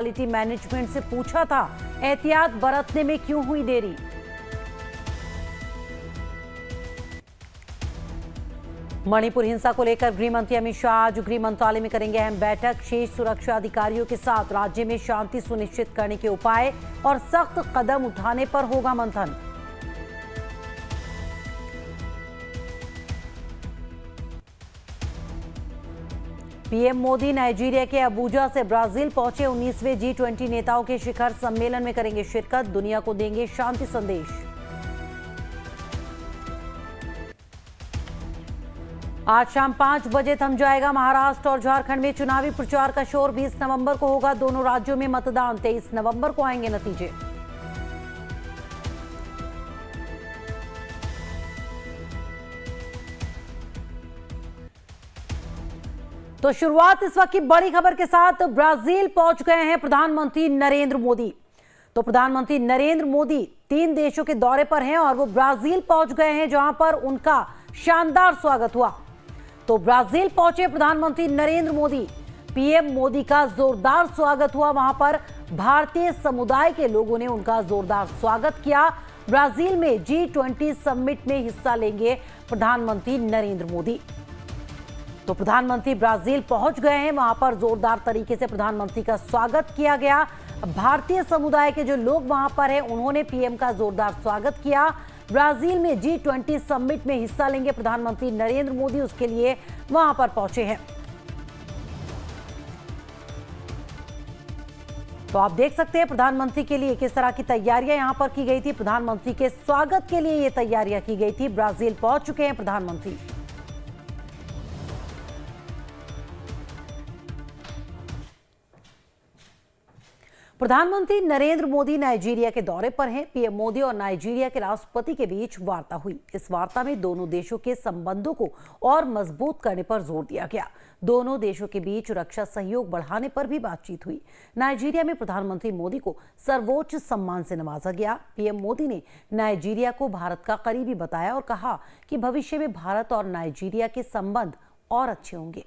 Quality management से पूछा था, एहतियात बरतने में क्यों हुई देरी। मणिपुर हिंसा को लेकर गृह मंत्री अमित शाह आज गृह मंत्रालय में करेंगे अहम बैठक। शेष सुरक्षा अधिकारियों के साथ राज्य में शांति सुनिश्चित करने के उपाय और सख्त कदम उठाने पर होगा मंथन। पीएम मोदी नाइजीरिया के अबुजा से ब्राजील पहुंचे। 19वें G20 नेताओं के शिखर सम्मेलन में करेंगे शिरकत, दुनिया को देंगे शांति संदेश। आज शाम 5 बजे थम जाएगा महाराष्ट्र और झारखंड में चुनावी प्रचार का शोर। 20 नवंबर को होगा दोनों राज्यों में मतदान, 23 नवंबर को आएंगे नतीजे। तो शुरुआत इस वक्त की बड़ी खबर के साथ। ब्राजील पहुंच गए हैं प्रधानमंत्री नरेंद्र मोदी। तो प्रधानमंत्री नरेंद्र मोदी 3 देशों के दौरे पर हैं और वो ब्राजील पहुंच गए हैं, जहां पर उनका शानदार स्वागत हुआ। तो ब्राजील पहुंचे प्रधानमंत्री नरेंद्र मोदी, पीएम मोदी का जोरदार स्वागत हुआ। वहां पर भारतीय समुदाय के लोगों ने उनका जोरदार स्वागत किया। ब्राजील में G20 समिट में हिस्सा लेंगे प्रधानमंत्री नरेंद्र मोदी। तो प्रधानमंत्री ब्राजील पहुंच गए हैं, वहां पर जोरदार तरीके से प्रधानमंत्री का स्वागत किया गया। भारतीय समुदाय के जो लोग वहां पर हैं, उन्होंने पीएम का जोरदार स्वागत किया। ब्राजील में G20 समिट में हिस्सा लेंगे प्रधानमंत्री नरेंद्र मोदी, उसके लिए वहां पर पहुंचे हैं। तो आप देख सकते हैं प्रधानमंत्री के लिए किस तरह की तैयारियां यहां पर की गई थी। प्रधानमंत्री के स्वागत के लिए ये तैयारियां की गई थी। ब्राजील पहुंच चुके हैं प्रधानमंत्री। प्रधानमंत्री नरेंद्र मोदी नाइजीरिया के दौरे पर हैं। पीएम मोदी और नाइजीरिया के राष्ट्रपति के बीच वार्ता हुई। इस वार्ता में दोनों देशों के संबंधों को और मजबूत करने पर जोर दिया गया। दोनों देशों के बीच रक्षा सहयोग बढ़ाने पर भी बातचीत हुई। नाइजीरिया में प्रधानमंत्री मोदी को सर्वोच्च सम्मान से नवाजा गया। पीएम मोदी ने नाइजीरिया को भारत का करीबी बताया और कहा कि भविष्य में भारत और नाइजीरिया के संबंध और अच्छे होंगे।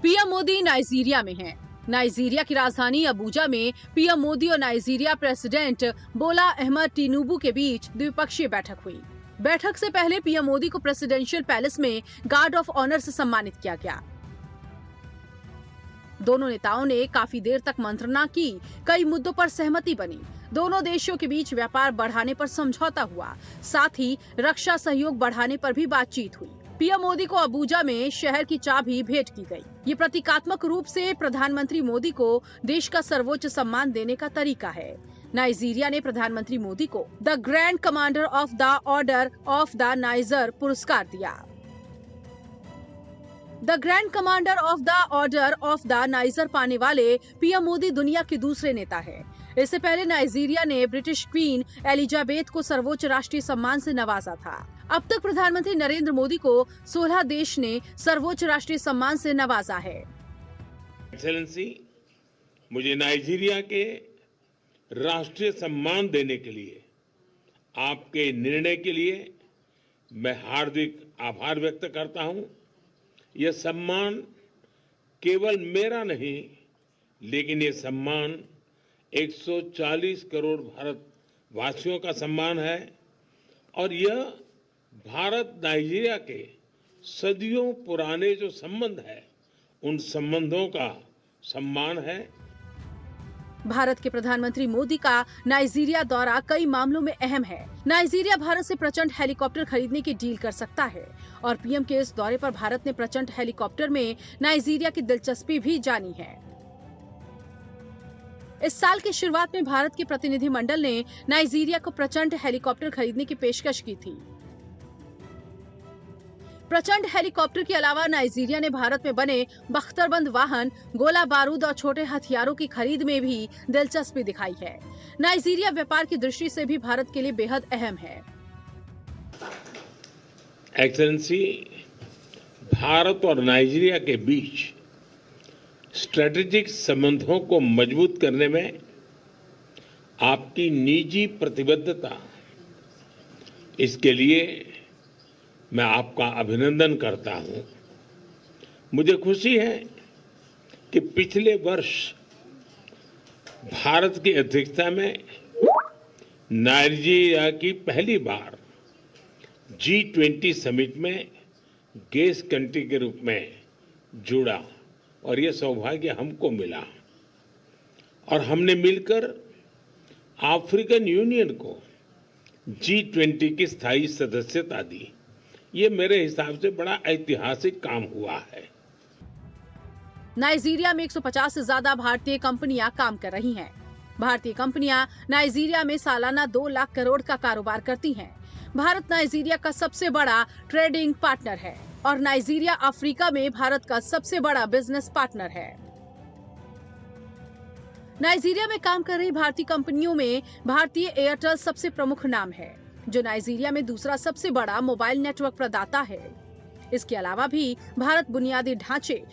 पीएम मोदी नाइजीरिया में हैं। नाइजीरिया की राजधानी अबुजा में पीएम मोदी और नाइजीरिया प्रेसिडेंट बोला अहमद टिनुबू के बीच द्विपक्षीय बैठक हुई। बैठक से पहले पीएम मोदी को प्रेसिडेंशियल पैलेस में गार्ड ऑफ ऑनर से सम्मानित किया गया। दोनों नेताओं ने काफी देर तक मंत्रणा की। कई मुद्दों पर सहमति बनी। दोनों देशों के बीच व्यापार बढ़ाने पर समझौता हुआ। साथ ही रक्षा सहयोग बढ़ाने पर भी बातचीत हुई। पीएम मोदी को अबुजा में शहर की चाबी भेंट की गई। ये प्रतीकात्मक रूप से प्रधानमंत्री मोदी को देश का सर्वोच्च सम्मान देने का तरीका है। नाइजीरिया ने प्रधानमंत्री मोदी को the grand commander of the order of the niger पुरस्कार दिया। The grand commander of the order of the niger पाने वाले पीएम मोदी दुनिया के दूसरे नेता हैं। इससे पहले नाइजीरिया ने ब्रिटिश क्वीन एलिजाबेथ को सर्वोच्च राष्ट्रीय सम्मान से नवाजा था। अब तक प्रधानमंत्री नरेंद्र मोदी को 16 देश ने सर्वोच्च राष्ट्रीय सम्मान से नवाजा है। एक्सेलेंसी, मुझे नाइजीरिया के राष्ट्रीय सम्मान देने के लिए आपके निर्णय के लिए मैं हार्दिक आभार व्यक्त करता हूं। यह सम्मान केवल मेरा नहीं, लेकिन ये सम्मान 140 करोड़ भारतवासियों का सम्मान है और यह भारत नाइजीरिया के सदियों पुराने जो संबंध है, उन संबंधों का सम्मान है। भारत के प्रधानमंत्री मोदी का नाइजीरिया दौरा कई मामलों में अहम है। नाइजीरिया भारत से प्रचंड हेलीकॉप्टर खरीदने की डील कर सकता है और पीएम के इस दौरे पर भारत ने प्रचंड हेलीकॉप्टर में नाइजीरिया की दिलचस्पी भी जानी है। इस साल की शुरुआत में भारत के प्रतिनिधिमंडल ने नाइजीरिया को प्रचंड हेलीकॉप्टर खरीदने की पेशकश की थी। प्रचंड हेलीकॉप्टर के अलावा नाइजीरिया ने भारत में बने बख्तरबंद वाहन, गोला बारूद और छोटे हथियारों की खरीद में भी दिलचस्पी दिखाई है। नाइजीरिया व्यापार की दृष्टि से भी भारत के लिए बेहद अहम है। एक्सेलेंसी, भारत और नाइजीरिया के बीच स्ट्रेटेजिक संबंधों को मजबूत करने में आपकी निजी प्रतिबद्धता, इसके लिए मैं आपका अभिनंदन करता हूं। मुझे खुशी है कि पिछले वर्ष भारत की अध्यक्षता में नाइजीरिया की पहली बार G20 समिट में गेस्ट कंट्री के रूप में जुड़ा और ये सौभाग्य हमको मिला और हमने मिलकर अफ्रीकन यूनियन को G20 की स्थायी सदस्यता दी। ये मेरे हिसाब से बड़ा ऐतिहासिक काम हुआ है। नाइजीरिया में 150 से ज्यादा भारतीय कंपनियां काम कर रही हैं। भारतीय कंपनियां नाइजीरिया में सालाना 2 लाख करोड़ का कारोबार करती हैं। भारत नाइजीरिया का सबसे बड़ा ट्रेडिंग पार्टनर है और नाइजीरिया अफ्रीका में भारत का सबसे बड़ा बिजनेस पार्टनर है। नाइजीरिया में काम कर रही भारतीय कंपनियों में भारतीय एयरटेल सबसे प्रमुख नाम है, जो नाइजीरिया में दूसरा सबसे बड़ा मोबाइल नेटवर्क प्रदाता है। इसके अलावा भी भारत बुनियादी ढांचे,